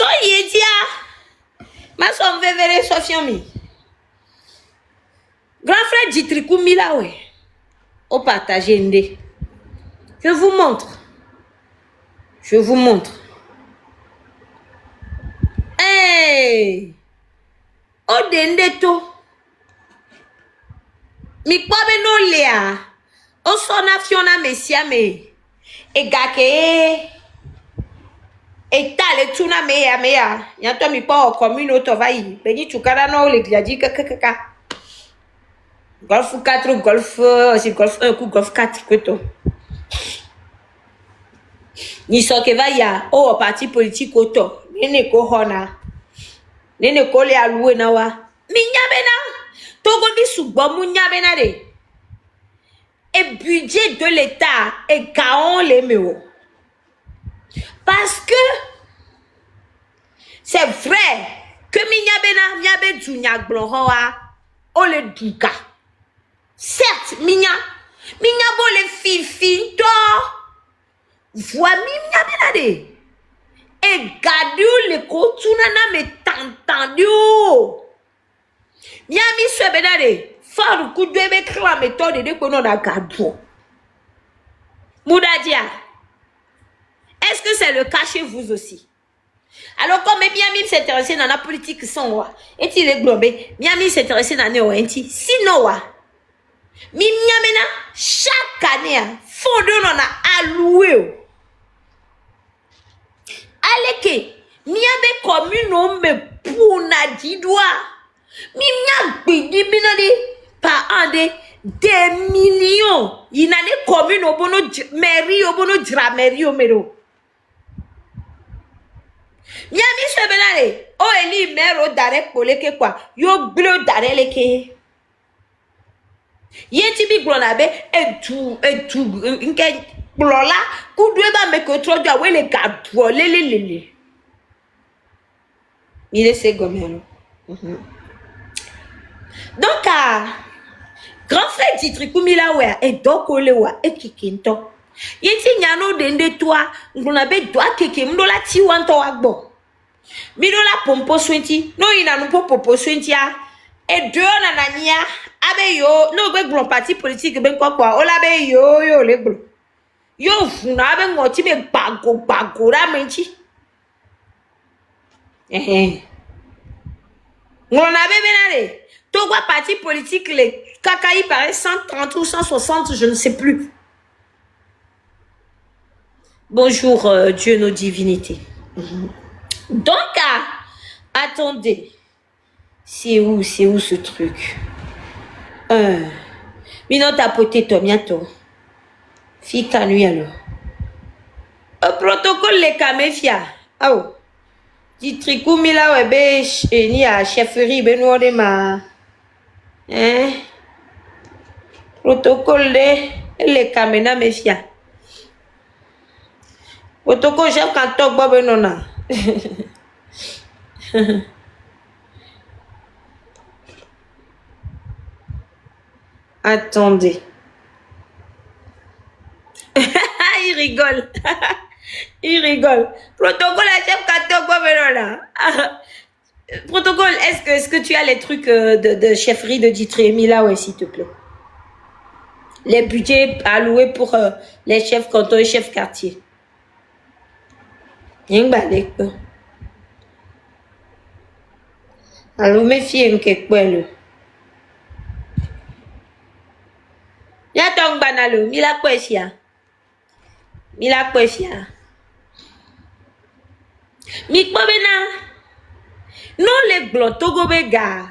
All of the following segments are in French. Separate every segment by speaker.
Speaker 1: So yedia. Ma son vevere Sofiami. Grand frère Djitrikou Mila ouais. Au partage ndé. Je vous montre. Je vous montre. Hey! O dende to. Mi kwabe no lea. O sona fiona mesia me. E gake. E tale tuna meya. Yanto mi pa o commune to vai. Beni chukara no le gliadi kaka. Golf 4, golf, c'est golf 1, coup golf 4, que ni so ke va ya o parti politique auto nene ko hona nene ko le alue na wa mi nyabe na togo ni sugbo mu nyabe na de et budget de l'état est gaon les méo parce que c'est vrai que mi nyabe du nyagblo ho wa o le duka certes minya bo le fifi to voix minya benade et gadu le kotuna na me tantandu miami se benade faru kudwe be kla méthode de kono na gadu Moudadia, est-ce que c'est le cas chez vous aussi? Alors, comme Miami s'intéressait dans la politique sans est-il est globé? Miami s'intéressait dans le sinon, Miami, chaque année, fondé on a alloué. Allez, Miami commune, mais pour Nadidwa, Miami, par an de des millions. Il n'a des communes au bono mairie au bono dramerie au mero. Miami se benale. O eli mero dare koleke kwa. Yo bleu dare leke. Yenti bi glonabe etu nke blola kudwe ba meko trojo awe le gadwo lele. Il est segomelo. Donc grand frère Djitrikou Milawe et dokolewa et kikinto. Yenti nyano dende toi ngunabe doa keke mdola ti wanto agbo. Midola pompo swenti no ina no popo swenti a e do na nania abe yo no be glon parti politique ben kwa ola be yo le glo. Yo funa abe ngoti be bago ra menchi. Ngona be benale. Togwa parti politique les Kakaï paraît 130 ou 160, je ne sais plus. Bonjour, Dieu, nos divinités. Donc, attendez. C'est où ce truc? Mino tapoté toi bientôt. Fika nuit alors. Protocole les caméfia. Oh. Djitrikou Milawe ni à chefferie benoît de ma. Protocole les caméras méfia. Protocole chef canton Bob Nona. Attendez. Il rigole. Il rigole. Protocole chef canton Bob Nona. Protocole, est-ce que tu as les trucs de chefferie de Djitrikou Milawe, s'il te plaît? Les budgets alloués pour les chefs cantons et chefs quartiers. Alors, méfiez-vous quelque chose. Y'a ton banalo, mila kwefia. Mila kwefia. Mikbobena. Non, les glotogo bega.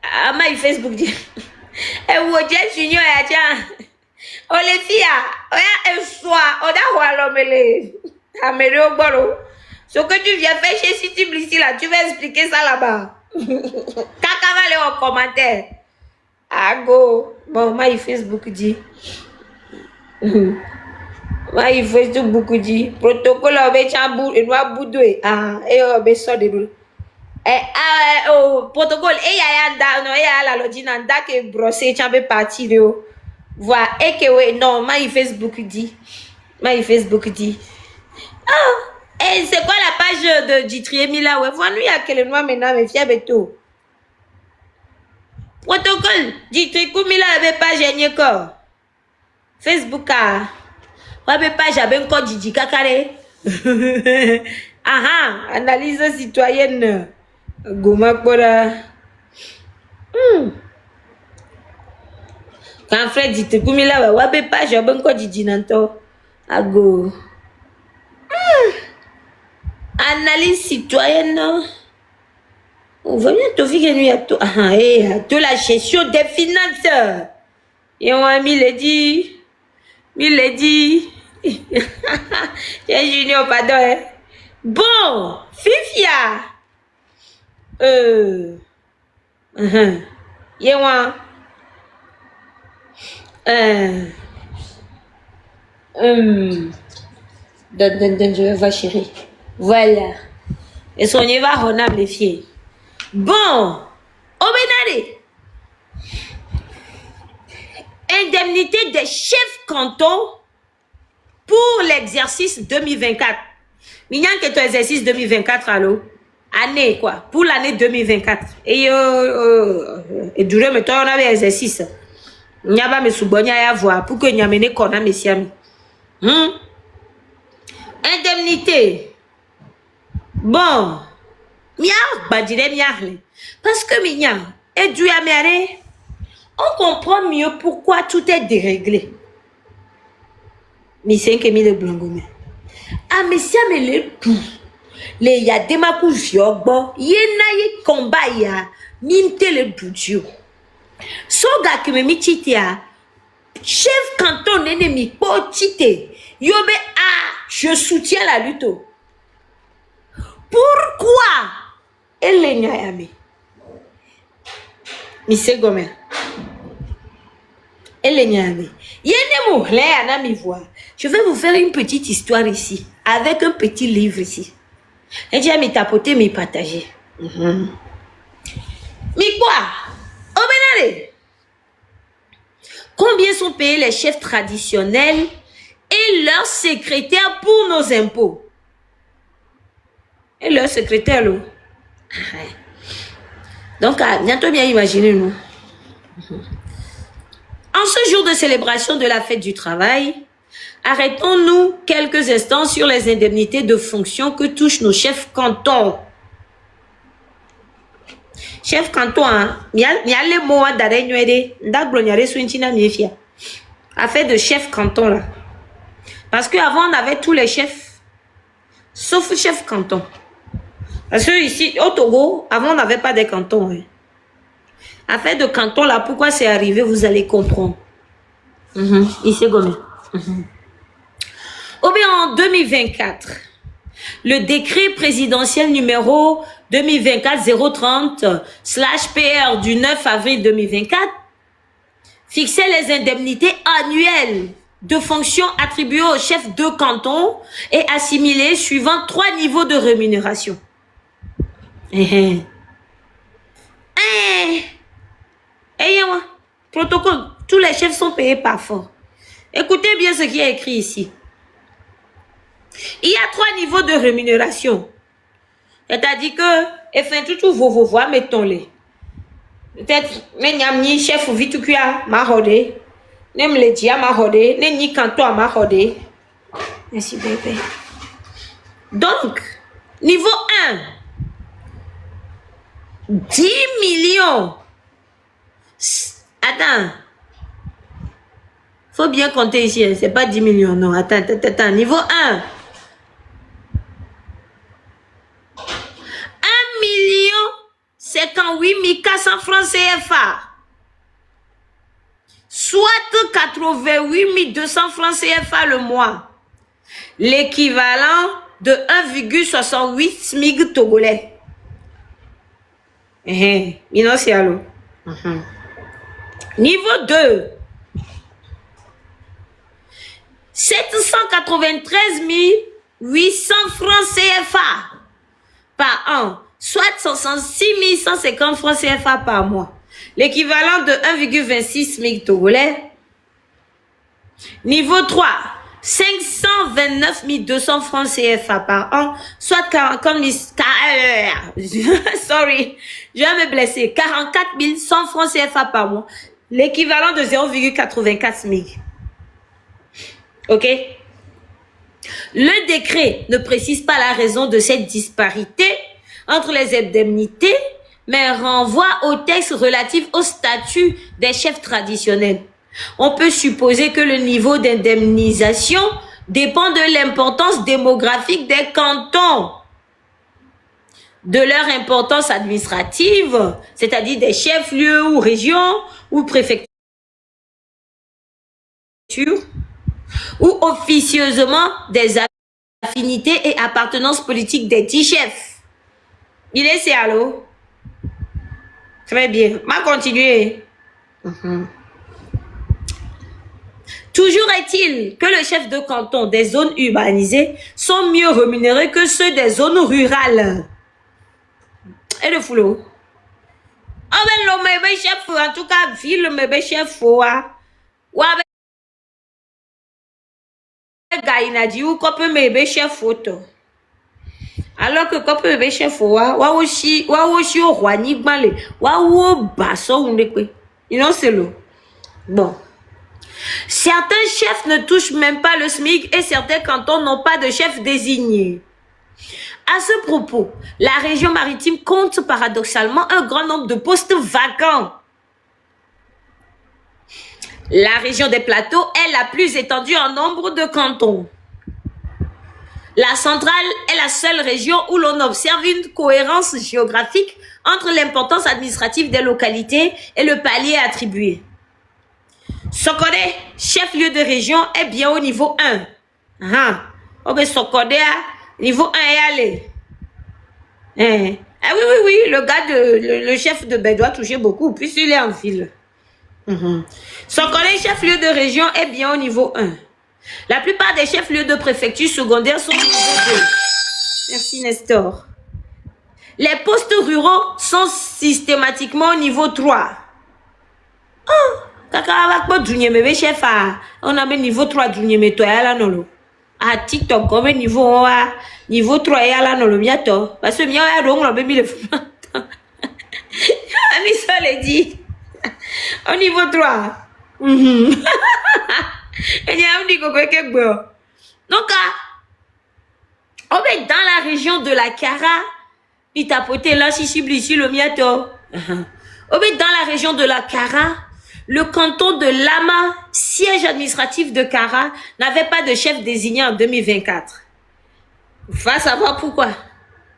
Speaker 1: Ah, my Facebook dit. Et vous êtes junior et tiens. Oh les filles, oya un soir, on a voir l'homme Amélie Bolo. Ce que tu viens faire chez City Blissy là, tu vas expliquer ça là-bas. Kaka va aller en commentaire. Ah go. Bon, my Facebook dit. My Facebook dit. Protocole avec chambou et noir boudoué. Ah, et on sort de l'eau. Protocole et ya la lodina que brosser chambe parti de voilà et que non my Facebook dit ah Et c'est quoi la page de Djitriemi là? Ouais, voilà, il y a quel noir maintenant, mais fiable et tout. Protocole, Djitriemi là, avait pas gagné quoi? Facebook a. Ouais, pas j'avais encore Djidji Kakare. Ah, analyse citoyenne. Goma Kora. Quand frère Djitriemi là, ouais, pas j'avais encore Djidji Nanto. Ago. Analyse citoyenne. On va bientôt finir à tout. À tout la gestion des finances. Et on a mis les dit. J'ai junior, pardon. Hein. Bon, Fifia. Yewa. Je vais voir chérie. Voilà. Et son y va, on a les filles. Bon. Obenade. Indemnité des chefs cantons pour l'exercice 2024. Mignan que ton exercice 2024, allô? Année, quoi? Pour l'année 2024. Et duré, mais toi, on avait exercice. Il n'y a pas de soubonia à voir pour que n'y a mené qu'on a messiami. Indemnité. Bon. Parce que mignan, et du améré, on comprend mieux pourquoi tout est déréglé. Mais c'est que mi le blangomé. Ah, mais si mais le tout. Les y a des macous yogbo, yena y combat ya, minte le budget. Soga que me michitia, chef canton ennemi po chite, yobe je soutiens la lutte. Pourquoi? Elle est nyayami. Monsieur Gomer. Elle est nyayami. Je vais vous faire une petite histoire ici, avec un petit livre ici. Et j'ai mis tapoter, mais partager. Mais quoi? Oh benale. Combien sont payés les chefs traditionnels et leurs secrétaires pour nos impôts? Et leurs secrétaires, là. Donc, bientôt bien imaginer, nous. En ce jour de célébration de la fête du travail, arrêtons-nous quelques instants sur les indemnités de fonction que touchent nos chefs cantons. Chef canton, il y a les mots d'arrêt, affaire de chef canton là. Parce qu'avant, on avait tous les chefs, sauf le chef canton. Parce que ici, au Togo, avant, on n'avait pas de cantons. Hein. Affaire de canton là, pourquoi c'est arrivé, vous allez comprendre. Ici, Gomé. Ou bien en 2024, le décret présidentiel numéro 2024-030/PR du 9 avril 2024 fixait les indemnités annuelles de fonctions attribuées aux chefs de canton et assimilées suivant 3 niveaux de rémunération. Protocole, tous les chefs sont payés par fort. Écoutez bien ce qui est écrit ici. Il y a 3 niveaux de rémunération. C'est-à-dire que, enfin, tout vos voix, mettons-les. Peut-être, mais n'y chef ou vite qui a marrodé. Nem le dia marrodé. Nem ni canton marrodé. Merci, bébé. Donc, niveau 1. 10 millions. Attends. Faut bien compter ici. C'est pas 10 millions, non. Attends. Niveau 1. 58 400 francs CFA, soit 88 200 francs CFA le mois, l'équivalent de 1,68 SMIC togolais. Niveau 2, 793 800 francs CFA par an, soit 66 150 francs CFA par mois, l'équivalent de 1,26 SMIC togolais. Niveau 3, 529 200 francs CFA par an, soit 44 000, sorry, je vais me blesser, 44 100 francs CFA par mois, l'équivalent de 0,84 SMIC. Ok? Le décret ne précise pas la raison de cette disparité entre les indemnités, mais renvoie au texte relatif au statut des chefs traditionnels. On peut supposer que le niveau d'indemnisation dépend de l'importance démographique des cantons, de leur importance administrative, c'est-à-dire des chefs-lieux ou régions ou préfectures, ou officieusement des affinités et appartenances politiques des 10 chefs. Il est c'est allô? Très bien. On va continuer. Toujours est-il que les chefs de canton des zones urbanisées sont mieux rémunérés que ceux des zones rurales. Et le foulot. Ah ben l'homme est chef, en tout cas, ville est chef. Ou avec gaïna dit ou qu'on peut me chef photo. Alors que quand peut chef wa aussi au roi ni balé wa wo basso on est you know c'est l'eau. Bon. Certains chefs ne touchent même pas le SMIC et certains cantons n'ont pas de chef désigné. À ce propos, la région maritime compte paradoxalement un grand nombre de postes vacants. La région des plateaux est la plus étendue en nombre de cantons. La centrale est la seule région où l'on observe une cohérence géographique entre l'importance administrative des localités et le palier attribué. Sokode, chef-lieu de région, est bien au niveau 1. Sokode, niveau 1 est allé. Ah oui, le gars le chef de Bé doit toucher beaucoup, puisqu'il est en ville. Sokode, chef-lieu de région, est bien au niveau 1. La plupart des chefs-lieux de préfecture secondaire sont au niveau 2. Merci Nestor. Les postes ruraux sont systématiquement au niveau 3. On a mis niveau 3 à TikTok, comme niveau 3 et à la non bientôt. Parce que bien, on a mis le ami ça l'a dit. Au niveau 3. Donc, on est dans la région de la Kara, il tapoté là, si ici le miato. On est dans la région de la Kara, le canton de Lama, siège administratif de Kara, n'avait pas de chef désigné en 2024. Va savoir pourquoi.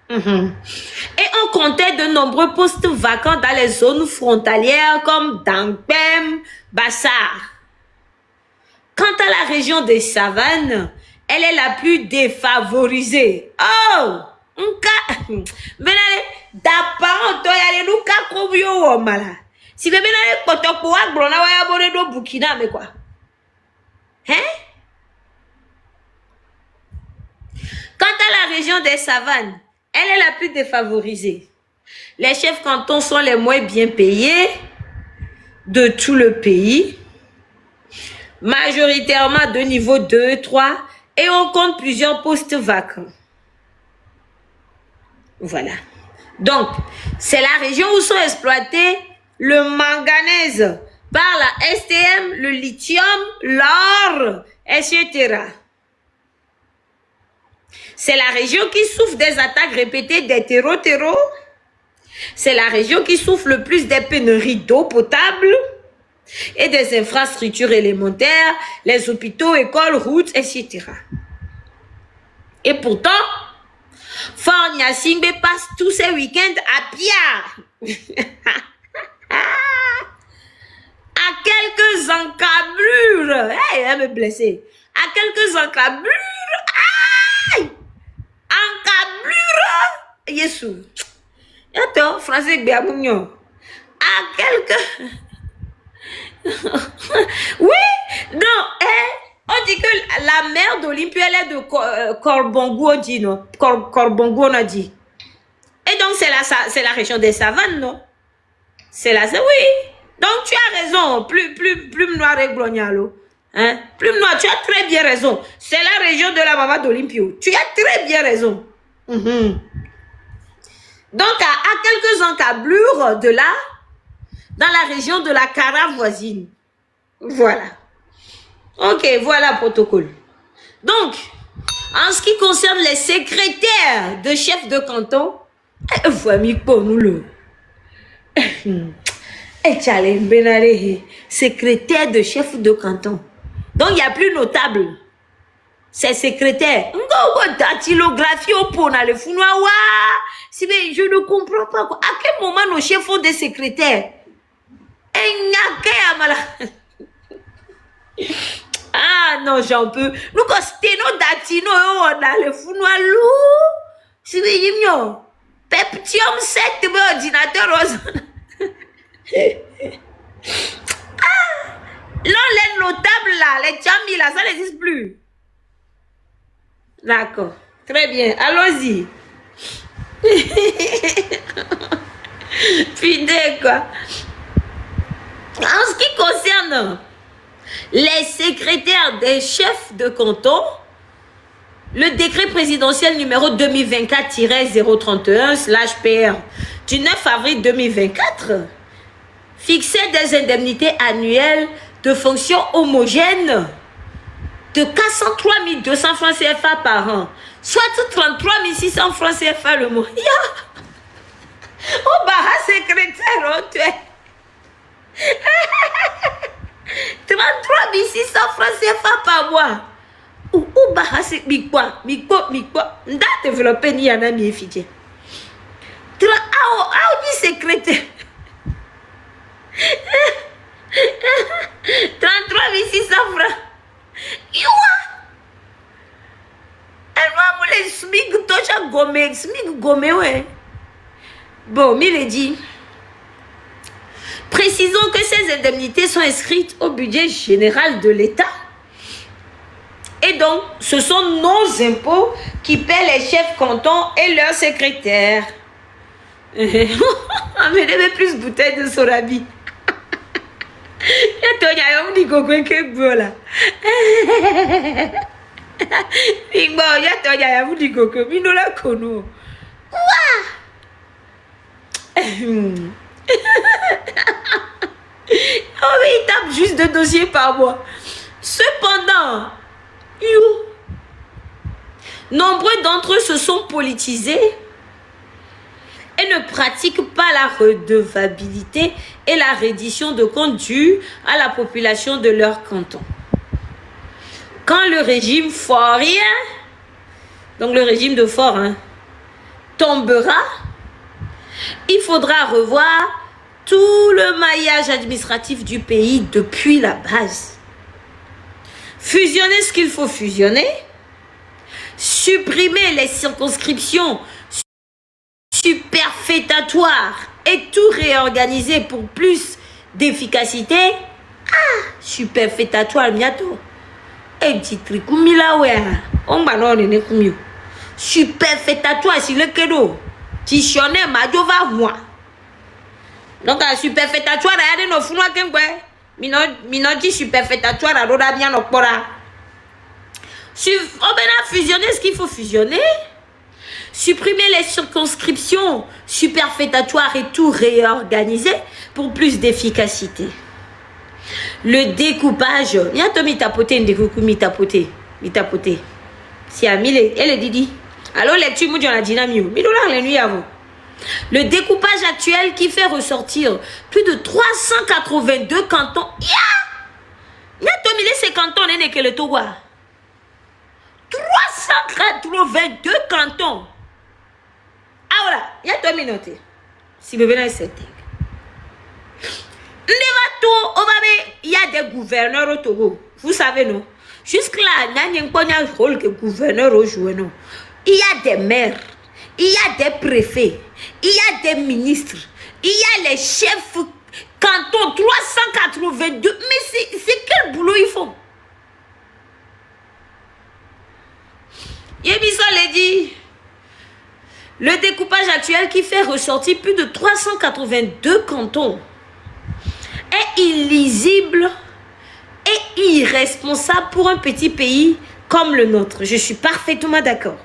Speaker 1: Et on comptait de nombreux postes vacants dans les zones frontalières comme Dangpem, Bassar. Quant à la région des savanes, elle est la plus défavorisée. Oh! D'apparent, il y a des cas comme yo, mala. Si vous avez Burkina, mais quoi? Quant à la région des savanes, elle est la plus défavorisée. Les chefs cantons sont les moins bien payés de tout le pays, majoritairement de niveau 2 et 3, et on compte plusieurs postes vacants. Voilà. Donc, c'est la région où sont exploités le manganèse par la STM, le lithium, l'or, etc. C'est la région qui souffre des attaques répétées des terreaux. C'est la région qui souffre le plus des pénuries d'eau potable et des infrastructures élémentaires, les hôpitaux, écoles, routes, etc. Et pourtant, Fort Nyasingbe passe tous ses week-ends à Pia. À quelques encablures. Hey, elle me blessée. À quelques encablures. Aïe! Encablure. Yesu. Attends, français Biamougnon. À quelques. Oui, non, on dit que la mère d'Olympie, elle est de Corbongo, on dit, non? Corbongo, on a dit. Et donc, c'est la région des savanes, non? C'est là, oui. Donc, tu as raison. Plus noir et glognalo. Hein? Plume noire, tu as très bien raison. C'est la région de la maman d'Olympio. Tu as très bien raison. Donc, à quelques encablures de là, dans la région de la Cara voisine. Voilà. Ok, voilà le protocole. Donc, en ce qui concerne les secrétaires de chefs de canton, secrétaire de chef de canton. Donc, il n'y a plus notable. C'est secrétaire. Dactylographie au pot, le founoua. Je ne comprends pas. À quel moment nos chefs font des secrétaires? Ah non, j'en peux. Nous, quand c'était nos datino, on a le founoua lourd. Si vous voyez, Peptium 7, ordinateur rose. Non, les notables là, les chambi là, ça n'existe plus. D'accord. Très bien. Allons-y. Putain, quoi. En ce qui concerne les secrétaires des chefs de canton, le décret présidentiel numéro 2024-031/PR du 9 avril 2024 fixait des indemnités annuelles de fonction homogènes de 403 200 francs CFA par an, soit 33 600 francs CFA le mois. Oh, bah, secrétaire, oh, tu es. 33 600 francs CFA par mois. Ou bah, c'est mikwa. Nda développer ni yana mi efidje. Ah, dit secrétaire. 33 600 francs. Ouais. Bon, il dit, précisons que ces indemnités sont inscrites au budget général de l'État. Et donc, ce sont nos impôts qui paient les chefs cantons et leurs secrétaires. Amenez plus bouteilles de sorabi. Oh, mais il tape juste 2 dossiers par mois. Cependant, nombreux d'entre eux se sont politisés et ne pratiquent pas la redevabilité et la reddition de comptes dus à la population de leur canton. Quand le régime forien, donc le régime de fort, tombera, il faudra revoir tout le maillage administratif du pays depuis la base. Fusionner ce qu'il faut fusionner, supprimer les circonscriptions superfétatoires et tout réorganiser pour plus d'efficacité. Ah, superfétatoire, miato. Et petit truc, on va non ne kumio. Superfétatoire, c'est le cadeau. Tichonné, madova, moi. Donc, à superfétatoire, il y a des noms Minoti superfétatoire, à l'ora bien au pora. On va fusionner ce qu'il faut fusionner. Supprimer les circonscriptions superfétatoires et tout réorganiser pour plus d'efficacité. Le découpage. Il y a Tommy tapoté, une découpe, mi tapoté. Si à mille, elle est Didi. Alors, les tu mouillons la dynamique. Le découpage actuel qui fait ressortir plus de 382 cantons. Il y a Tommy, ces cantons, n'est que le Togo. 382 cantons. Ah voilà, il y a 2 minutes. Si vous venez, c'est il y a des gouverneurs au Togo. Vous savez, non? Jusque-là, il n'y a pas de rôle que gouverneur au jouer, non? Il y a des maires, il y a des préfets, il y a des ministres, il y a les chefs cantons, 382. Mais c'est quel boulot ils font? Yébissa l'a dit. Le découpage actuel qui fait ressortir plus de 382 cantons est illisible et irresponsable pour un petit pays comme le nôtre. Je suis parfaitement d'accord.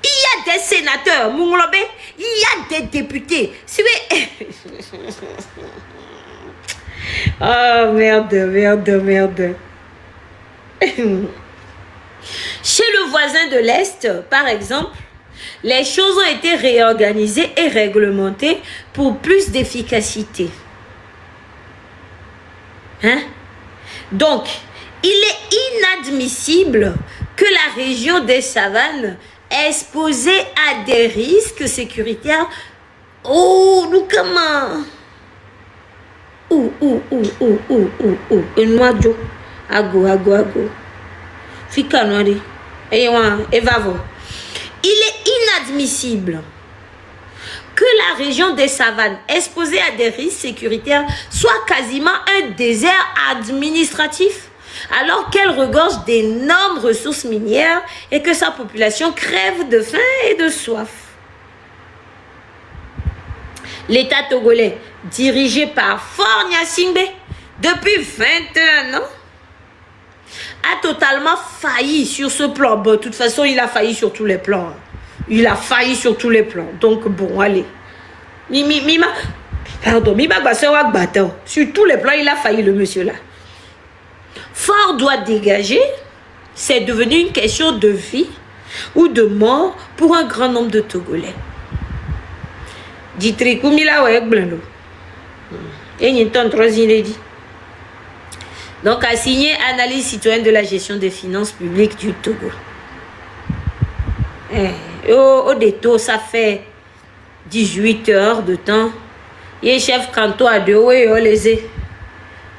Speaker 1: Il y a des sénateurs, Munglobe, il y a des députés. Oh merde, merde, merde. Chez le voisin de l'Est, par exemple, les choses ont été réorganisées et réglementées pour plus d'efficacité. Hein? Donc, il est inadmissible que la région des savanes exposée à des risques sécuritaires. Oh, nous comment? Enwajo, ago. Fika noire. Evavo. Il est inadmissible que la région des savanes exposée à des risques sécuritaires soit quasiment un désert administratif, alors qu'elle regorge d'énormes ressources minières et que sa population crève de faim et de soif. L'État togolais, dirigé par Faure Gnassingbé depuis 21 ans, a totalement failli sur ce plan. Bon, de toute façon, il a failli sur tous les plans. Il a failli sur tous les plans. Donc, bon, allez. Sur tous les plans, il a failli, le monsieur-là. Faure doit dégager. C'est devenu une question de vie ou de mort pour un grand nombre de Togolais. Donc, a signé Analyse citoyenne de la gestion des finances publiques du Togo. Au détour, ça fait 18 heures de temps. Il est chef canton à deux, les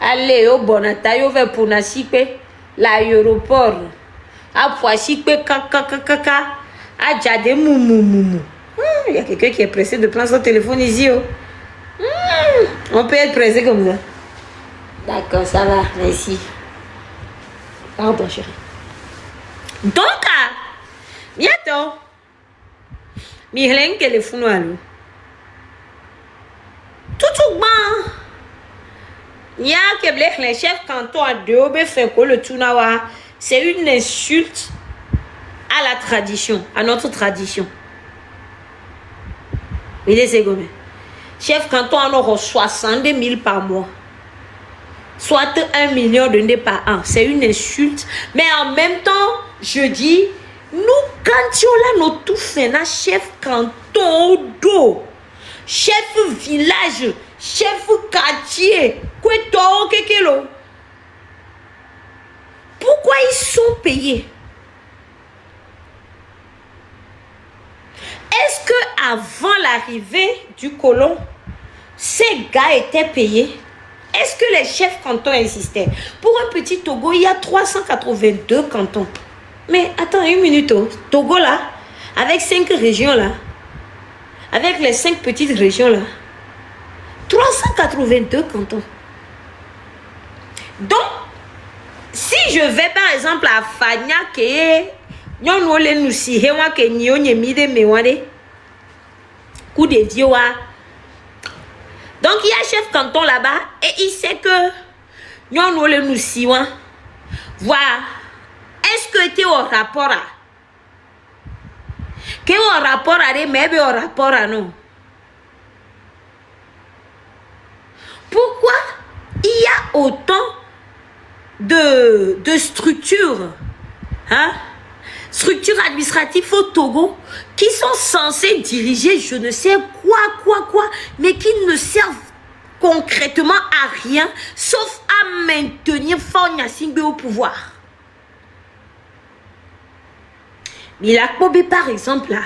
Speaker 1: allez, au bonata, il va pour Nasipe, l'aéroport. À Poisipe, kaka, à Djade, mou. Il y a quelqu'un qui est pressé de prendre son téléphone ici. On peut être pressé comme ça. D'accord, ça va, merci. Pardon, chérie. Donc, bientôt, Mihleng téléphone à l'eau. Tout bon. Il y a que les chefs canton à deux, le Tunawa, c'est une insulte à la tradition, à notre tradition. Il est gommé. Chef canton en aura 60 000 par mois. Soit 1 million de par an. C'est une insulte. Mais en même temps, je dis, nous, quand on a tout fait, chef canton d'eau, chef village, chef quartier, pourquoi ils sont payés? Est-ce que avant l'arrivée du colon, ces gars étaient payés? Est-ce que les chefs cantons insistaient? Pour un petit Togo, il y a 382 cantons. Mais attends une minute, Togo là, avec 5 régions là, avec les 5 petites régions là, 382 cantons. Donc, si je vais par exemple à Fagna, donc il y a un chef canton là-bas et il sait que voilà. Est-ce que tu es au rapport à que au rapport à mais au rapport à non? Pourquoi il y a autant de structures, hein? Structures administratives au Togo qui sont censées diriger je ne sais quoi, mais qui ne servent concrètement à rien sauf à maintenir Faure Gnassingbé au pouvoir. Mais la Kobe par exemple là,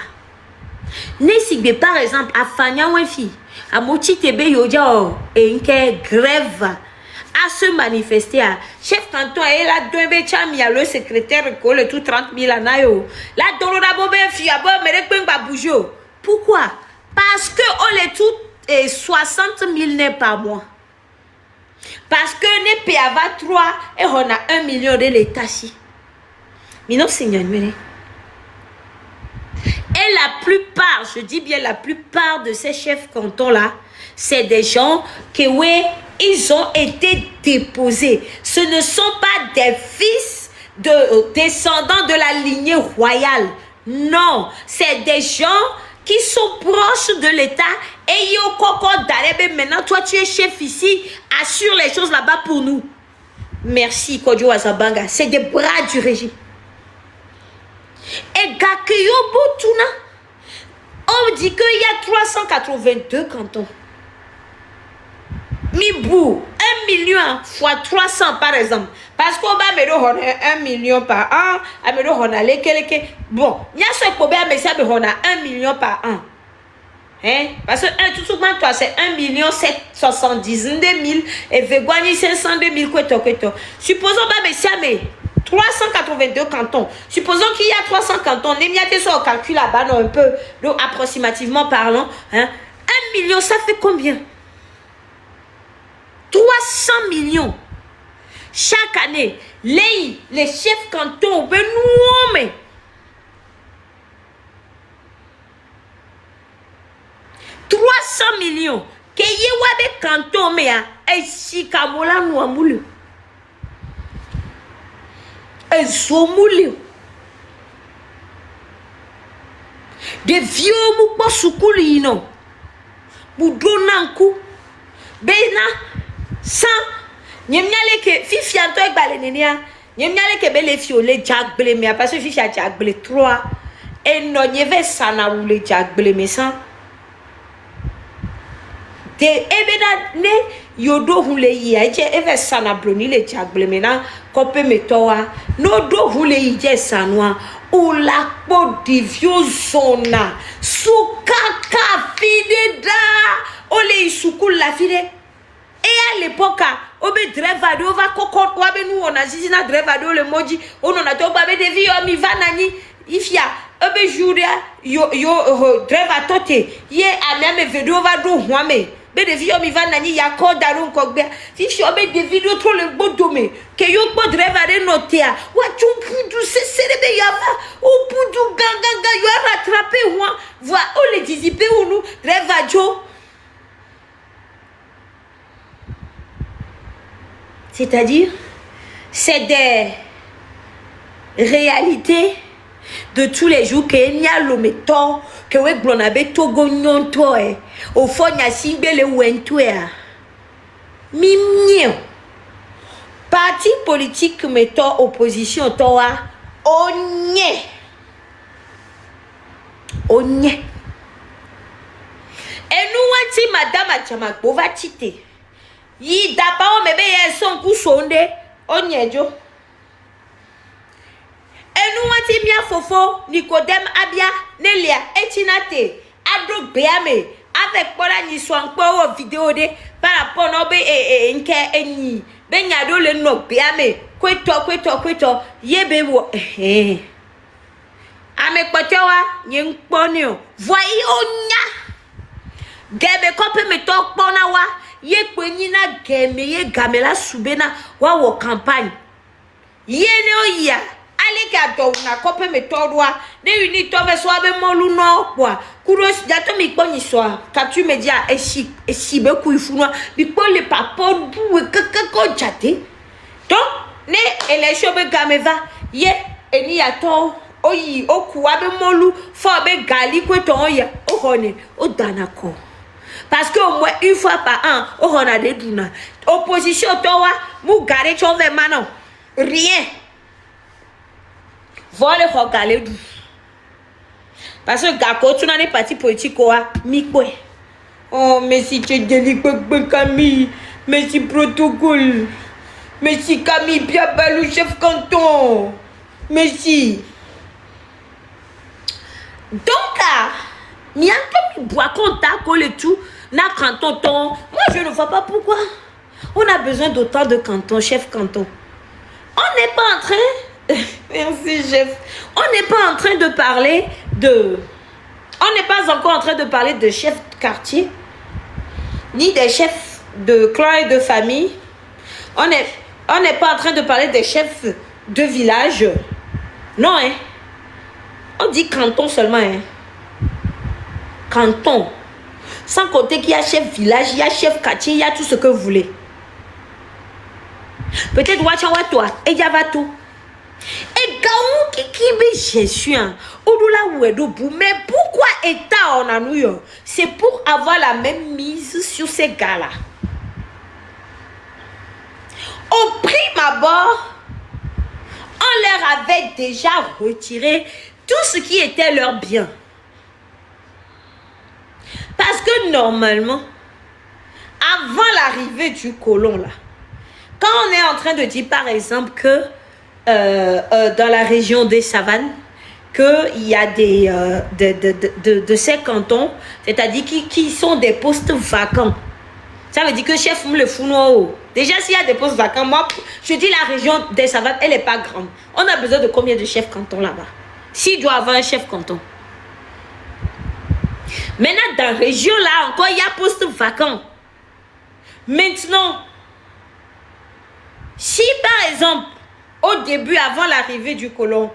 Speaker 1: Nessigbe par exemple à Fagna Wenfi, à Mochitebe Yodia et une grève à se manifester à chef canton et la Douembe Chamia le secrétaire le tout 30 000 anayo la Dolora Bobe Fiabo Merek Baboujo. Pourquoi? Parce que on est tout 60 000 nez par mois. Parce que ne payava 3 et on a 1 million de l'État si. Mais non, c'est et la plupart, je dis bien la plupart de ces chefs cantons là, C'est des gens qui, oui, ils ont été déposés. Ce ne sont pas des fils de descendants de la lignée royale. Non, c'est des gens qui sont proches de l'État. Et maintenant, toi, tu es chef ici. Assure les choses là-bas pour nous. Merci, Kodjo Azabanga. C'est des bras du régime. Et Gakeyo Botuna, on dit qu'il y a 382 cantons. Mibou, 1 million fois 300 par exemple. Parce qu'on va me 1 million par an, à me donner bon, il y a ce problème, mais ça me donne 1 million par an. Hein? Parce que tout souvent, toi, c'est 1 million 772 000 et Vegwani 502 000 kweto. Supposons pas, mais ça, mais 382 cantons. Supposons qu'il y a 300 cantons. Les miatés sont au calcul là-bas, un peu, donc approximativement parlant. Hein? 1 million, ça fait combien? 300 millions. Chaque année, les chefs cantons, ben nous, mais 300 millions. Que yewabe canton mais et chikamola nouamoulio. Et somoulio. De vieux mou soukuli non. Boudonankou. Bena sans nyemnyale ke fifianto ek balenenia. Nyemnyale ke bele fiole jagbele mais parce que fifia jagbele 3 et non yeve sana roule jagbele mais sans de ebena ne yodo hule yi eje eve sana bloni le jagbele mena kope metoa no do hule yi je sanwa o la po divio zona sukaka fide da ole isuku la fide. Et à l'époque, on va drevado, on va cocotte, on va nous on a dit na drevado le moji, on a tout babé de vie, on mi va nani, ifia, on va jouer yo drevatote, ye a même vidéo va do huame, be de vie on mi va nani ya ko darun kokbe, ifia on va de vidéo trop le beau domé, que yo ko drevade notea, wa chumpudu se serebe yava, ou pudu ganga yo a rattrapé moi, voit on le disipé ou nous drevado. C'est-à-dire, c'est des réalités de tous les jours que n'y a le méton que we glonabe togo nyonto au fond y a simbele wentoya mimnio parti politique méton opposition toa onye et nous wati madame Achamago va titer. Yi dapa o mebe ye son ku sonde onyejo enu wati mia fofo Nicodème abia nelia etinate ado beame avec pola ni soin po vidéo de par rapport no be nke eni be nyado le no beame kweto yebe wo ame kpotewa yen kponio voyi onya gebe kope me tok pona wa ye kwenyina geme ye gamela subena wa wo campagne ye ne oya ale ka do na kope metodwa ne uni to be so abe molu no kwa kuro jato mi kponi so capture media esi be ku ifunwa bi kpo le papo bu ko jate donc ne election be gameva ye eni ya to oyi oku abe molu fo be gali kweto oya o hone o danako. Parce qu'au moins une fois par an, on a des duna. Opposition, toi, mou garé tu veux maintenant. Rien. Voilà le regarder. Parce que Gako, tu n'as pas parti politique, quoi. Mikwe. Oh, merci, tu es délicat, Camille. Merci, protocole. Merci, Camille, bien balou, chef canton. Merci. Donc, il y a un peu de bois contact, le tout. Na canton, moi je ne vois pas pourquoi. On a besoin d'autant de cantons, chef canton. On n'est pas en train. Merci, chef. On n'est pas en train de parler de. On n'est pas encore en train de parler de chefs de quartier, ni des chefs de clan et de famille. On n'est pas en train de parler des chefs de village. Non, hein. On dit canton seulement, hein. Canton. Sans compter qu'il y a chef village, il y a chef quartier, il y a tout ce que vous voulez. Peut-être Wachawatua, et il y a tout. Et Gaon qui est Jésus, mais pourquoi État en New York? C'est pour avoir la même mise sur ces gars-là. Au prime abord, on leur avait déjà retiré tout ce qui était leur bien. Parce que normalement, avant l'arrivée du colon, là, quand on est en train de dire par exemple que dans la région des savanes, qu'il y a de ces cantons, c'est-à-dire qui sont des postes vacants. Ça veut dire que chef le founo. Déjà, s'il y a des postes vacants, moi, je dis la région des savanes, elle n'est pas grande. On a besoin de combien de chefs cantons là-bas? S'il doit avoir un chef canton. Maintenant, dans la région là, encore, il y a postes vacants. Maintenant, si par exemple, au début, avant l'arrivée du colon,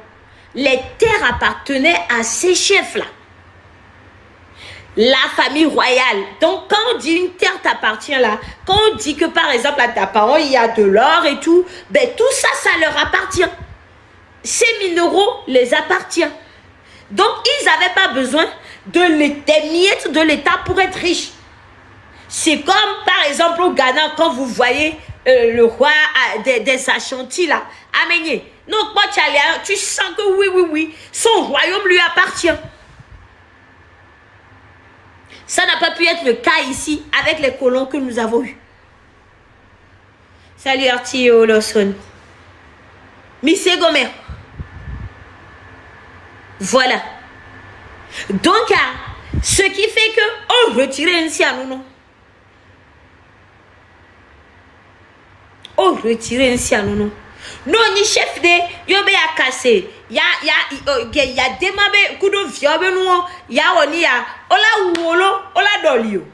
Speaker 1: les terres appartenaient à ces chefs-là. La famille royale. Donc, quand on dit une terre t'appartient là, quand on dit que par exemple à ta parent, il y a de l'or et tout, ben tout ça, ça leur appartient. Ces minéraux les appartiennent. Donc, ils n'avaient pas besoin des miettes de l'État pour être riches. C'est comme par exemple au Ghana, quand vous voyez le roi des Ashanti là, Amenye. Donc, moi, tu sens que oui, son royaume lui appartient. Ça n'a pas pu être le cas ici avec les colons que nous avons eus. Salut Artio Lawson. Missé Gomer. Voilà. Donc, ce qui fait que on retirait ainsi à nous. On retirait ainsi à nous. Non, ni chef de yobe a cassé. Ya demabe kudo viobe nous. Ya oni ya ola wolo ola dolio.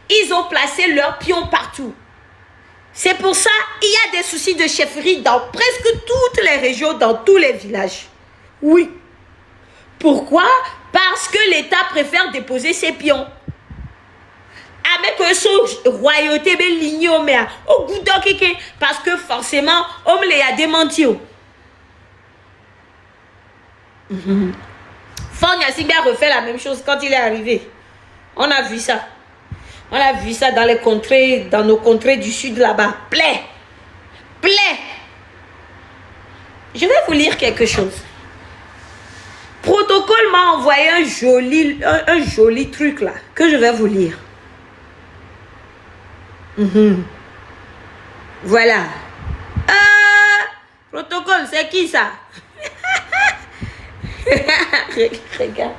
Speaker 1: Ils ont placé leurs pions partout. C'est pour ça il y a des soucis de chefferie dans presque toutes les régions, dans tous les villages. Oui. Pourquoi? Parce que l'État préfère déposer ses pions. Avec son royauté lignée au maire. Au goût d'okéké. Parce que forcément, on les a démenti. Fanya Sigba refait la même chose quand il est arrivé. On a vu ça. On a vu ça dans les contrées, dans nos contrées du sud là-bas. Plaît. Je vais vous lire quelque chose. Protocole m'a envoyé un joli truc là, que je vais vous lire. Voilà. Protocole, c'est qui ça? Regarde.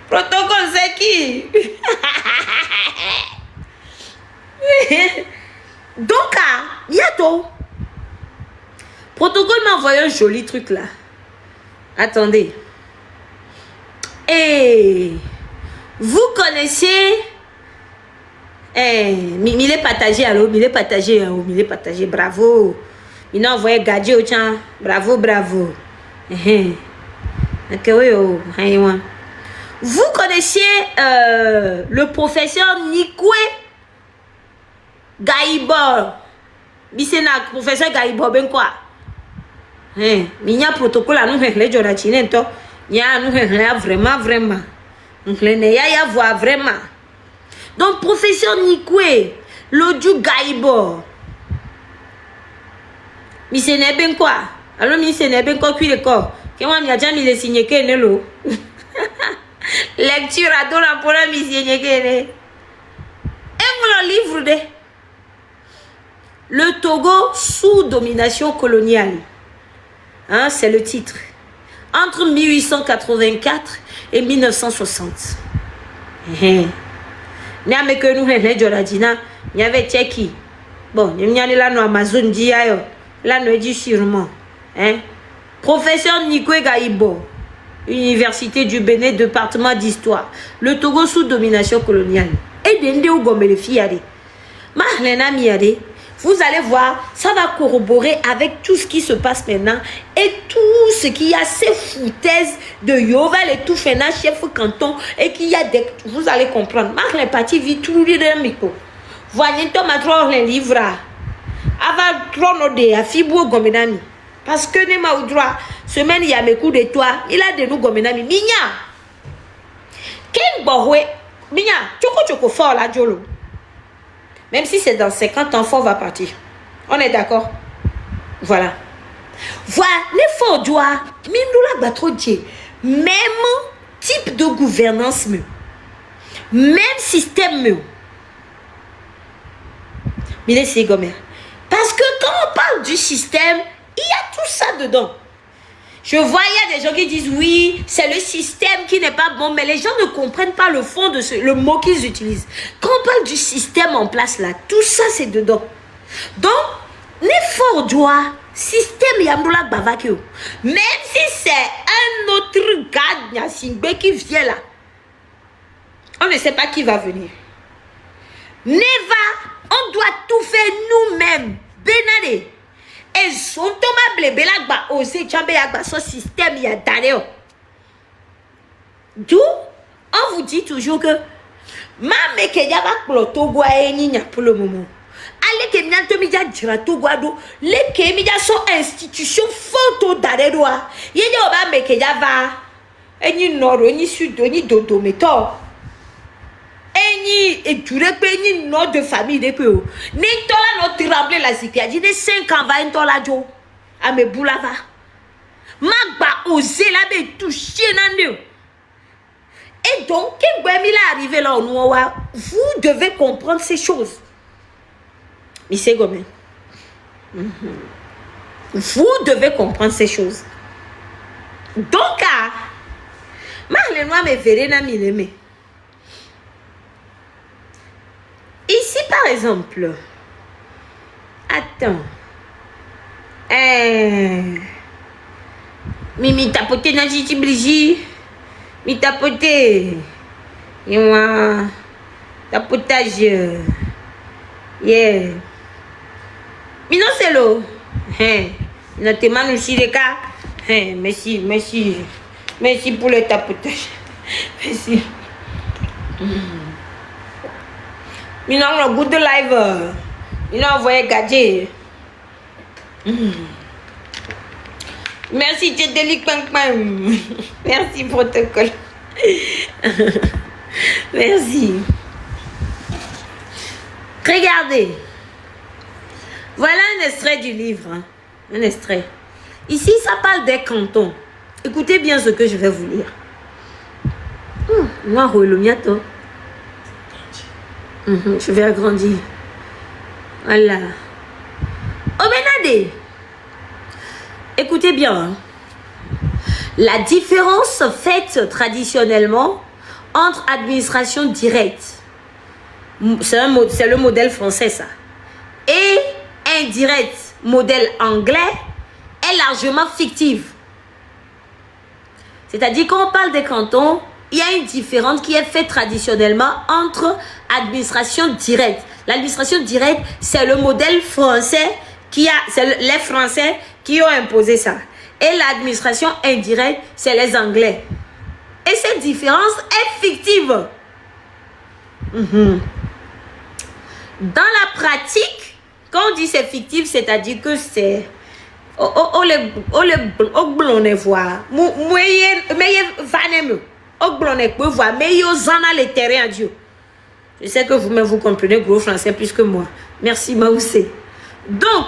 Speaker 1: Protocole, c'est qui? Donc, bientôt. Protocole m'a envoyé un joli truc là. Attendez. Et vous connaissez Mille partagé, allô, mille partagé, bravo. Il a envoyé Gadji au tien, bravo. Vous connaissiez le professeur Nikwe Gaïbor. Bisena, professeur Gaïbor, ben quoi? Minya protocole à nous les Joratine, to. Ya nous vraiment. Donc les ya voir vraiment. Donc, professeur Nikwe, l'audio Gaïbor. Mais ce n'est bien quoi? Alors, mais ce n'est bien quoi qu'il est quoi? Comment il y a déjà mis les signes qu'elle est là? Lecture à tout la pour la mise signes qu'elle est. Et mon livre de Le Togo sous domination coloniale. Hein, c'est le titre. Entre 1884 et 1960. Mais que nous il y avait Tchèque. Bon, il y a là no Amazon dit là nous dit sûrement. Hein? Professeur Nikwe Gaïbo, Université du Bénin, département d'histoire. Le Togo sous domination coloniale. Et d'ende ou gombe le fiade. Mahlena miade. Vous allez voir, ça va corroborer avec tout ce qui se passe maintenant et tout ce qu'il y a, ces foutaises de Yovel et tout Fena, chef canton, et qu'il y a des... Vous allez comprendre. Marc les partis vit tout le temps micro. Voyez, toi, ma trop les livres. Avant trop de à Fibo Gomenami. Parce que ne m'a eu droit, semaine il y a mes coups de toi, il a de nous Gomenami. Minya! Ken Bohwe, Minya, Choko fort la Jolo. Même si c'est dans 50 ans, fort va partir. On est d'accord? Voilà. Voilà, les forts doigts, Mindoula Batrodier, même type de gouvernance, même système. Mais c'est gommé. Parce que quand on parle du système, il y a tout ça dedans. Je vois, il y a des gens qui disent oui, c'est le système qui n'est pas bon, mais les gens ne comprennent pas le fond de le mot qu'ils utilisent. Quand on parle du système en place là, tout ça c'est dedans. Donc, l'effort doit, système Yamdoula Bavakio, même si c'est un autre gars Nyasingbe qui vient là, on ne sait pas qui va venir. Neva, on doit tout faire nous-mêmes. Benade. Et son Thomas Blebelagba osé Tchambéagba, son système y a d'ailleurs. D'où on vous dit toujours que ma mekeya va plotogo a pour le moment. Allez que n'anto midja dirato do les que midja sont institution photo d'aredoa. Yédi oba mekeya va eni nord, eni sud, eni dodo meto. Eni et duré ni nord de famille de peu. Ni tola no tremble la zipia. Dit 5 ans va en tola jo. A me boulava. Magba osé la be toucher nan. Et donc, quand il est arrivé là, vous devez comprendre ces choses. Mais c'est gommé. Vous devez comprendre ces choses. Donc, Marlenois me verrait dans mes. Ici, par exemple, attends. Mimi tapoté dans Gigi Brigitte. Mi tapoté. Et moi, tapotage. Yeah. Mais non, c'est l'eau. Il a été mal aussi les cas. Merci, merci. Merci pour le tapotage. Merci. Mais non, le goût de live. Il a envoyé gadget. Merci, Tchédéli Pang. Merci, protocole. Merci. Regardez. Voilà un extrait du livre. Un extrait. Ici, ça parle des cantons. Écoutez bien ce que je vais vous lire. Moi, Roulomiato. Je vais agrandir. Voilà. Obenade. Écoutez bien. La différence faite traditionnellement entre administration directe, c'est le modèle français ça, et indirecte, modèle anglais, est largement fictive. C'est-à-dire quand on parle des cantons, il y a une différence qui est faite traditionnellement entre administration directe. L'administration directe, c'est le modèle français c'est les Français qui ont imposé ça. Et l'administration indirecte, c'est les Anglais. Et cette différence est fictive. Dans la pratique, quand on dit c'est fictif, c'est-à-dire que c'est... Je sais que vous comprenez gros français plus que moi. Merci Maoussé. Donc,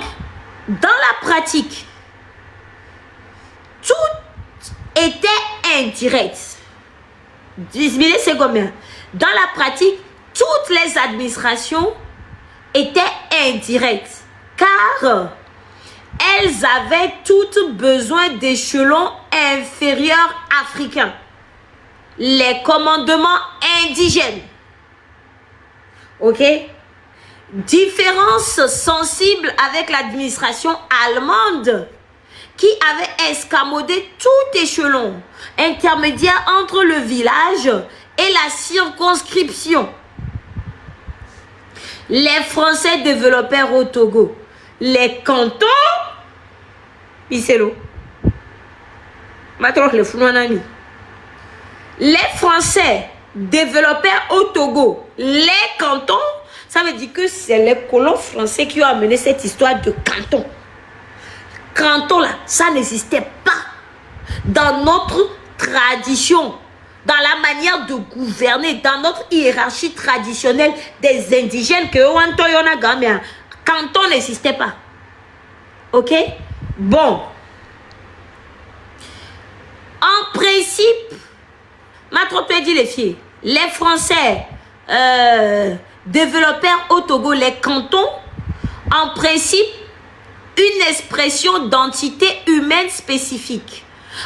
Speaker 1: dans la pratique, tout était indirect. C'est combien? Dans la pratique, toutes les administrations étaient indirectes. Car elles avaient toutes besoin d'échelons inférieurs africains. Les commandements indigènes. Ok? Différence sensible avec l'administration allemande qui avait escamoté tout échelon intermédiaire entre le village et la circonscription. les Français développèrent au Togo les cantons. Iselo. Les Français développèrent au Togo les cantons. Ça veut dire que c'est les colons français qui ont amené cette histoire de canton. Canton là, ça n'existait pas dans notre tradition, dans la manière de gouverner, dans notre hiérarchie traditionnelle des indigènes que canton n'existait pas. Ok? Bon. En principe, ma trop dit les filles, les Français développèrent au Togo les cantons, en principe, une expression d'entité humaine spécifique,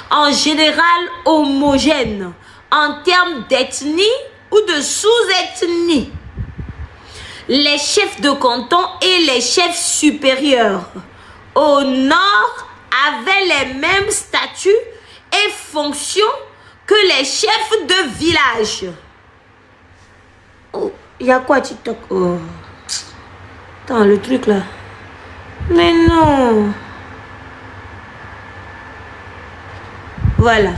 Speaker 1: en général homogène, en termes d'ethnie ou de sous-ethnie. Les chefs de canton et les chefs supérieurs au nord avaient les mêmes statuts et fonctions que les chefs de village. Oh, il y a quoi TikTok? Oh. Attends, le truc là. Mais non. Voilà.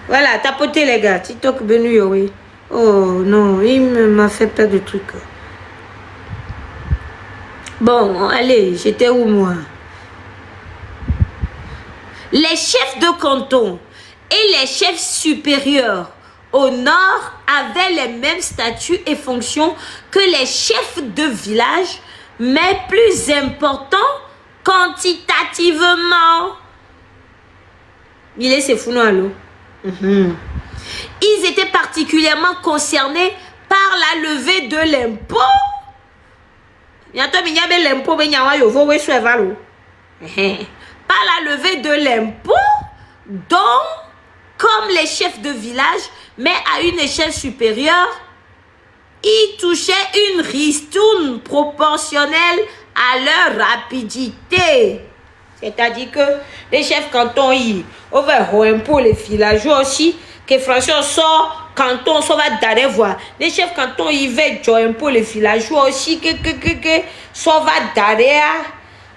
Speaker 1: Voilà, tapotez les gars. TikTok Benu, oui. Oh non, il m'a fait peur de trucs. Bon, allez, j'étais où moi? Les chefs de canton et les chefs supérieurs au nord avaient les mêmes statuts et fonctions que les chefs de village, mais plus importants quantitativement. Il est fou, non, allô? Ils étaient particulièrement concernés par la levée de l'impôt. Par la levée de l'impôt, dont, comme les chefs de village, mais à une échelle supérieure, ils touchaient une ristourne proportionnelle à leur rapidité. C'est-à-dire que les chefs cantons, ils ont impôt les villageois aussi, que François sort, canton, ça va d'aller voir. Les chefs cantons, ils veulent impôt les villageois aussi, que ça va d'aller.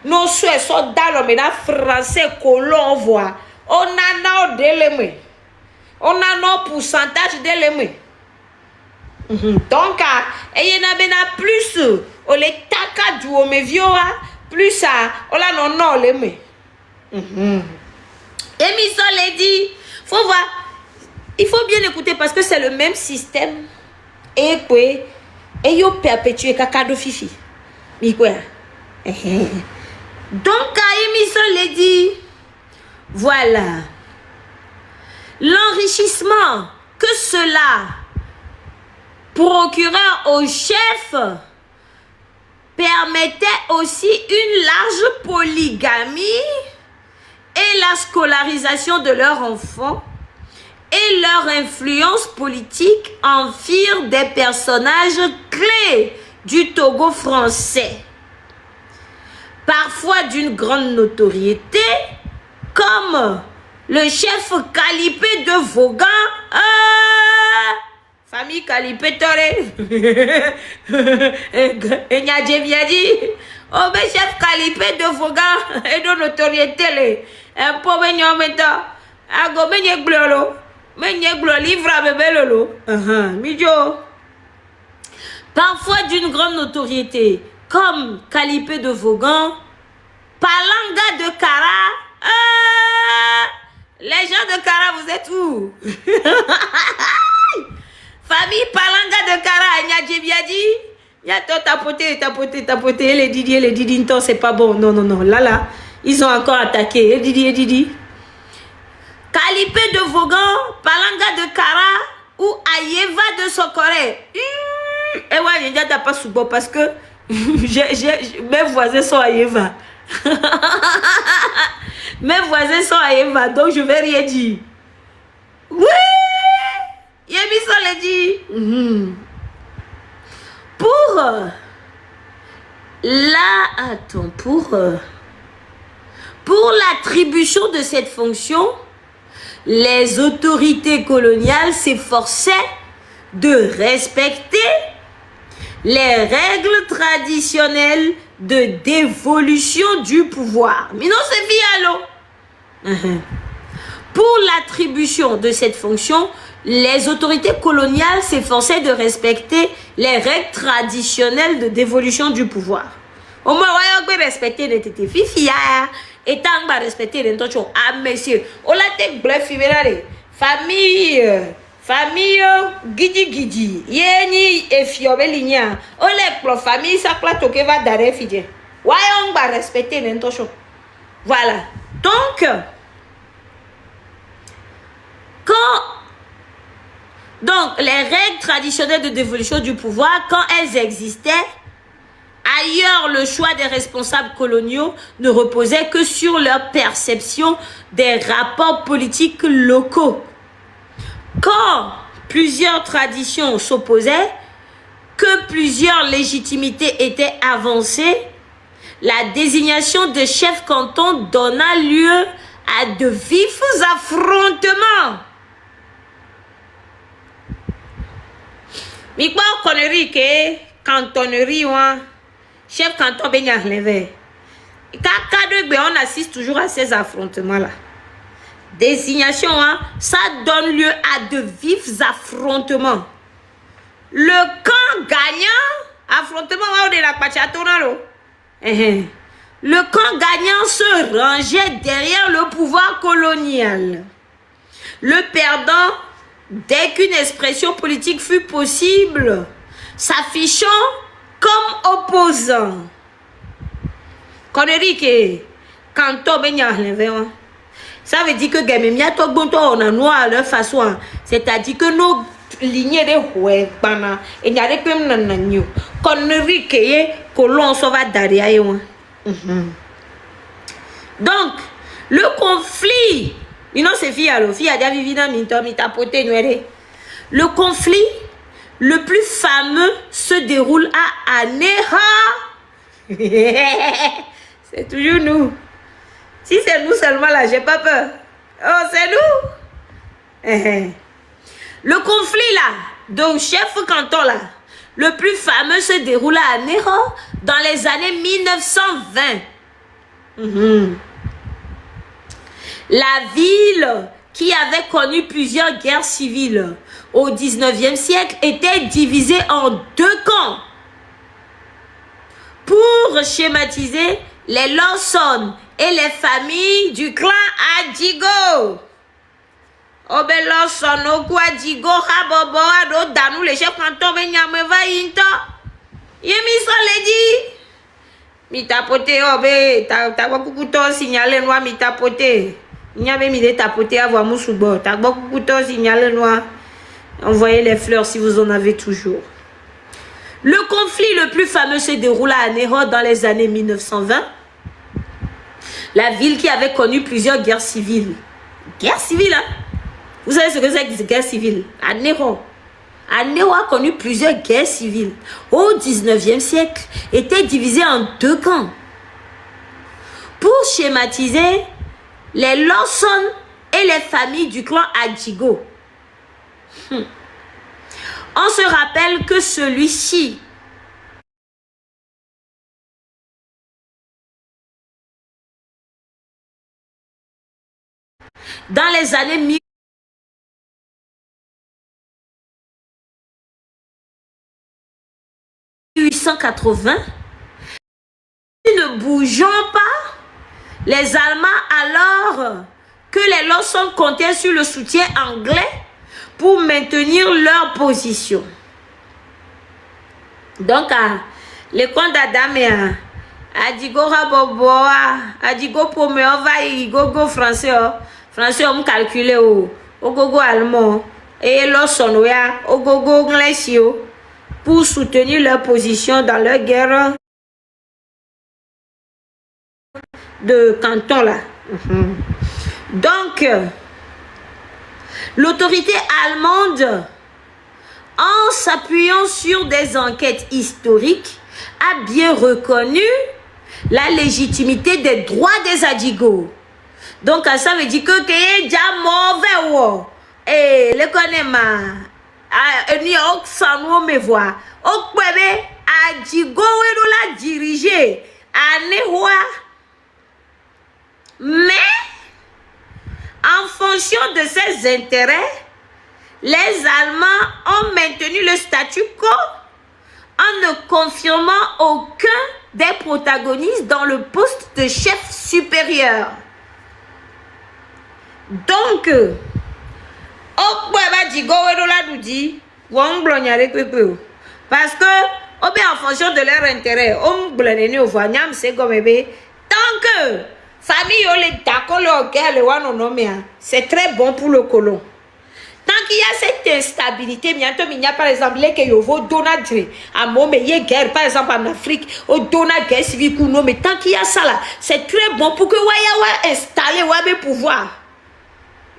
Speaker 1: Nos souhaits sont dans le ménage français colon voit. On a nos délémés. On a nos pourcentages d'éléments. Donc, il y en a plus. On les taka du omevioa. Plus ça, on a non l'élément. Et Miso l'a dit. Faut voir. Il faut bien écouter parce que c'est le même système. Et quoi? Et yo perpétué caca fifi. Mais quoi? Donc, Miso l'a dit. Voilà. L'enrichissement que cela procurait au chef permettait aussi une large polygamie et la scolarisation de leurs enfants, et leur influence politique en firent des personnages clés du Togo français, parfois d'une grande notoriété, comme le chef Calipé de Vaughan. Famille Calipé Toré. Et n'y a bien dit. Oh, mais chef Calipé de Vaughan et de notoriété. Un pauvre n'y maintenant. Ago, mais n'y glolo. Mais n'y glolo. Livre à bébé lolo. Midjo. Parfois d'une grande notoriété, comme Calipé de Vaughan, Palanga de Kara. Les gens de Kara, vous êtes où? Famille Palanga de Kara, Nya Djebiadi. Nya tapoté. Les Didi, c'est pas bon. Non. Là, ils ont encore attaqué. Les Didi. Calipé de Vaughan, Palanga de Kara ou Ayeva de Sokoré. Et ouais, il n'y a pas sous parce que mes voisins sont Ayeva. Mes voisins sont Ayeva, donc je vais rien dire. Oui! Yemiso l'a dit. Pour l'attribution de cette fonction, les autorités coloniales s'efforçaient de respecter les règles traditionnelles de dévolution du pouvoir. Mais non, c'est vialo. Pour l'attribution de cette fonction, les autorités coloniales s'efforçaient de respecter les règles traditionnelles de dévolution du pouvoir. Au moins, on va respecter les tétés. Fifia, et tant que respecter les tétés. Ah, monsieur, on l'a été bluff, famille, gidi, yeni et fiobe ligna. On les famille, ça plate que va d'arrêt fidèle. Ouais, on va respecter les tétés. Voilà. Donc, les règles traditionnelles de dévolution du pouvoir, quand elles existaient, ailleurs, le choix des responsables coloniaux ne reposait que sur leur perception des rapports politiques locaux. Quand plusieurs traditions s'opposaient, que plusieurs légitimités étaient avancées, la désignation de chef canton donna lieu à de vifs affrontements. Mais quoi, connerie que cantonnerie, chef canton ben levé. On assiste toujours à ces affrontements-là. Désignation, ça donne lieu à de vifs affrontements. Le camp gagnant, affrontement de la Pachatona, le camp gagnant se rangeait derrière le pouvoir colonial. Le perdant, dès qu'une expression politique fut possible, s'affichant comme opposant. Connerie que quand on est ça veut dire que Gamemia Togbonto on a noir à leur façon. C'est-à-dire que nos lignées de Houé, Bana, et n'y a pas de nananio. Connerie que l'on s'en va derrière. Donc, le conflit. C'est fille alors, fille a déjà vécu dans le conflit le plus fameux se déroule à Anéha. C'est toujours nous. Si c'est nous seulement là, j'ai pas peur. Oh, c'est nous. Le conflit là, donc chef canton là, le plus fameux se déroule à Anéha dans les années 1920. La ville, qui avait connu plusieurs guerres civiles au 19e siècle, était divisée en deux camps. Pour schématiser, les Lawson et les familles du clan Adjigo. Obe Lawson, Oku Adjigo, Habobo, Ado, Danou, les chefs cantons, Benyameva, Yinto. Yemiso Ledi. Mi tapote, Obe, ta kukuto signalé noir, mi tapote. Il y avait mis des tapotés à voir Moussoubo. T'as beaucoup de signalé noir. Envoyez les fleurs si vous en avez toujours. Le conflit le plus fameux se déroula à Anéha dans les années 1920. La ville qui avait connu plusieurs guerres civiles. Guerre civile, hein? Vous savez ce que c'est que ces guerres civiles? Anéha. Anéha a connu plusieurs guerres civiles. Au 19e siècle, était divisée en deux camps. Pour schématiser, les Lawson et les familles du clan Adjigo. On se rappelle que celui-ci dans les années 1880, ne bougeons pas. Les Allemands, alors que les Lawson comptaient sur le soutien anglais pour maintenir leur position. Donc, les comptes d'Adam et Adigo Raboboa, Adigo Pomeova et Gogo français, français on calculé au Gogo allemand et Lawson au Gogo anglais pour soutenir leur position dans leur guerre de canton là. Donc, l'autorité allemande, en s'appuyant sur des enquêtes historiques, a bien reconnu la légitimité des droits des Adjigo. Donc, ça veut dire que c'est déjà mauvais. Et le connaît ni oksanu me voix okpebe a digo weno la diriger anewa mais en fonction de ses intérêts les Allemands ont maintenu le statu quo en ne confirmant aucun des protagonistes dans le poste de chef supérieur. Donc, parce que, en fonction de leur intérêt, tant que famille c'est très bon pour le colon. Tant qu'il y a cette instabilité, bientôt il y a par exemple les que vous donnez à mon meilleur guerre, par exemple en Afrique, au donat guerre civile, mais tant qu'il y a ça là, c'est très bon pour que Wayawa installer le pouvoir.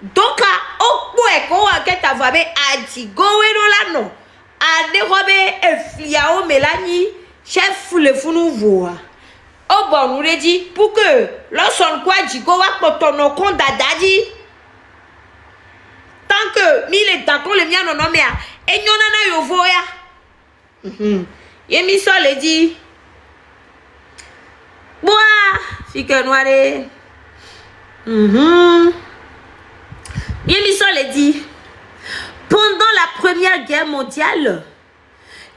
Speaker 1: Donc, au point qu'on a t'avoir a dit go et non, a dérobé et fliao Mélanie, chef le fou nous voit. Oh bon, nous dit pour que lorsqu'on quoi dit go à ton compte d'adadi. Tant que mille d'accord les miens non mais et non na yo voya yemi so le dit bois si que noiré yemi so le dit pendant la Première Guerre mondiale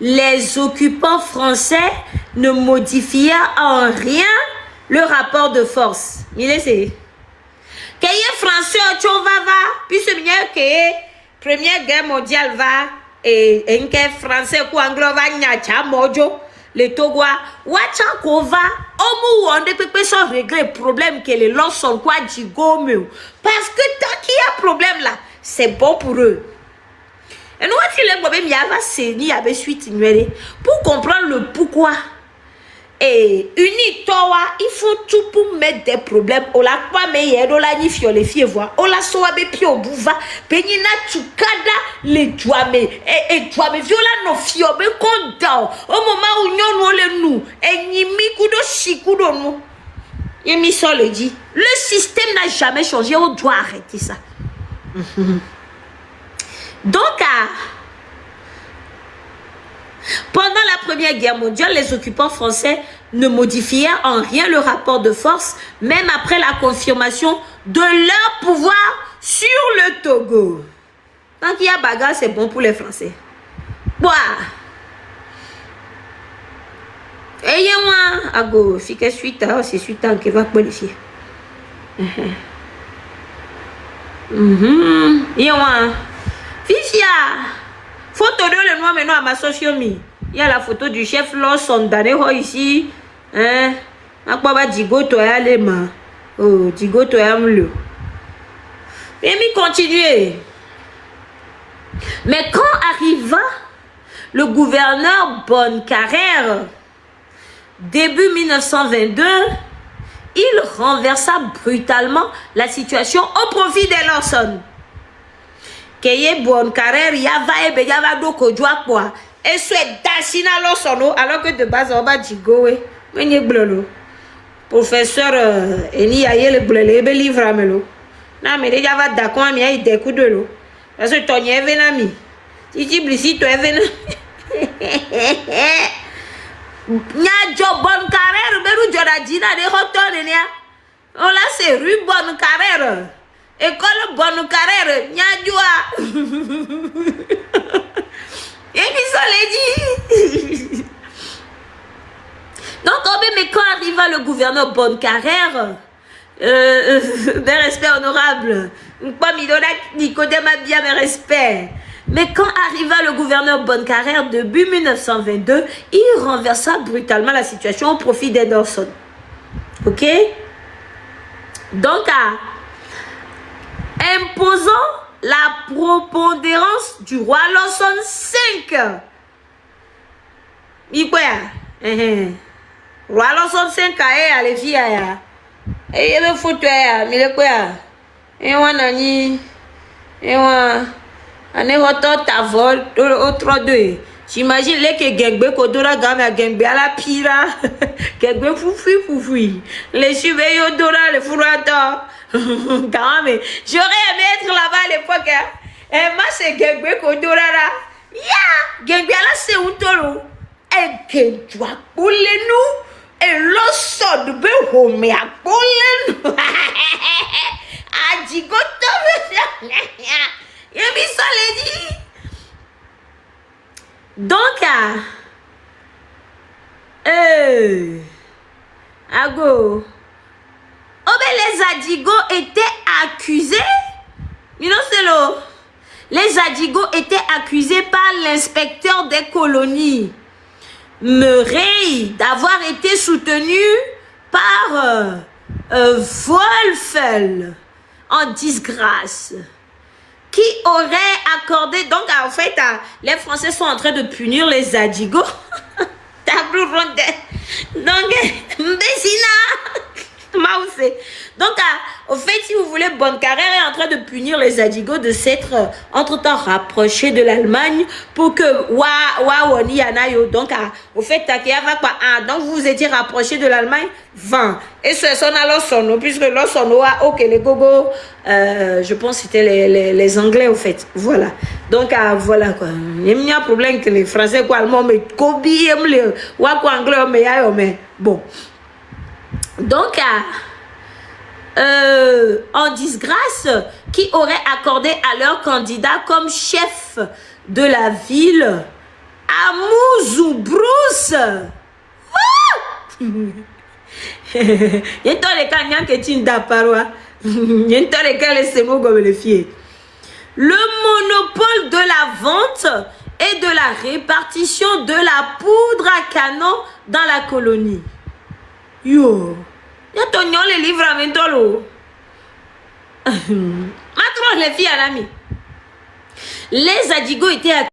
Speaker 1: les occupants français ne modifiaient en rien le rapport de force. Il est que les Français va puis ce milieu que Première Guerre mondiale va et que Français ou Anglo va nyacha mojo les Togois wacha ko va omu on de peut sans régler problème que les lots sont quoi du gomme parce que tant qu'il y a problème là c'est bon pour eux. Et nous si les problèmes y a va saigner avec suite pour comprendre le pourquoi. Et uni towa il faut tout pour mettre des problèmes o la kwa me yedo la ni fio les filles voir o la so abe pi o buva penina tukada le douame et douame viola no fio be konda au moment où nyon le nous et nyimi kudo shikudo no yemi so le dit le système n'a jamais changé, on doit arrêter ça. Donc pendant la Première Guerre mondiale, les occupants français ne modifiaient en rien le rapport de force, même après la confirmation de leur pouvoir sur le Togo. Tant qu'il y a bagarre, c'est bon pour les Français. Boah. Et moi, à go, si que suite, c'est suite qui va qualifier. Et moi, Fifia. Photo de le noir maintenant à ma sociomie. Il y a la photo du chef Lawson Daneho ici. Hein? Akbaba Digoto et Alema. Oh, Digoto et Amlo. Et mi continuer. Mais quand arriva le gouverneur Bonnecarrère, début 1922, il renversa brutalement la situation au profit de Lawson. Keye Bonnecarrère yava ebe yava do kodwa kwa et souhaite dasina Lawson alors que de base on va digowe menye blolo professeur eni aye le blolo ebe livre amelo na me déjà va d'accord mi ay de coup de l'eau parce que ton yeve na mi si blisi to even nya jo Bonnecarrère beru joda dina de hoton nia on la c'est rue Bonnecarrère. École Bonnecarrère, Nyadjoua. Et puis ça les dit. Donc, mais quand arriva le gouverneur Bonnecarrère, mes respects honorables, pas Midona Nicodème a bien mes respects. Mais quand arriva le gouverneur Bonnecarrère, début 1922, il renversa brutalement la situation au profit d'Henderson. Ok? Donc, imposant la prépondérance du roi Lawson V. Roi Lawson V a les filles. Et il me faut toi, mais le quoi? Et on a ni. Et on a ta vol, autre deux. J'imagine les que Gengbe Kodora Gamme à Gengbe à la pira. Gengbe foufoui. Les surveillants Dora, les fourrateurs. Quand même, j'aurais aimé être là-bas à l'époque. Eh, ma c'est Gengbe Kodorara. Ya, Gengbe ala se untoro. Eh, Genjwa Polenu. Eh, lo sod be home a Polenu. Ajigo to. Yemi Soledi. Donc, Ago. Oh, ben les Adigo étaient accusés. You know, c'est l'eau. Les Adigo étaient accusés par l'inspecteur des colonies, Murray, d'avoir été soutenu par Wolfel en disgrâce, qui aurait accordé, donc en fait, les Français sont en train de punir les Adigo. Tableau ronde. Donc, Mbessina. Donc, au fait, si vous voulez, Boncarrère est en train de punir les Adigo de s'être entre-temps rapproché de l'Allemagne pour que Wawoni Yanayo. Donc, au fait, donc vous vous étiez rapproché de l'Allemagne, 20. Et ce sont alors son puisque l'Ossono a, ok, les gogo, je pense que c'était les Anglais, au fait. Voilà. Donc, voilà quoi. Il y a un problème que les Français, quoi, Allemands, mais Kobi, quoi, Anglais, mais bon. Donc, en disgrâce, qui aurait accordé à leur candidat comme chef de la ville, Amouzou Bruce. Il y a les canons qui sont d'apparaître. Il y a les mots comme les filles. Le monopole de la vente et de la répartition de la poudre à canon dans la colonie. Yo, y a ton les livres à mentolo. Maintenant les filles à l'ami. Les Adigo étaient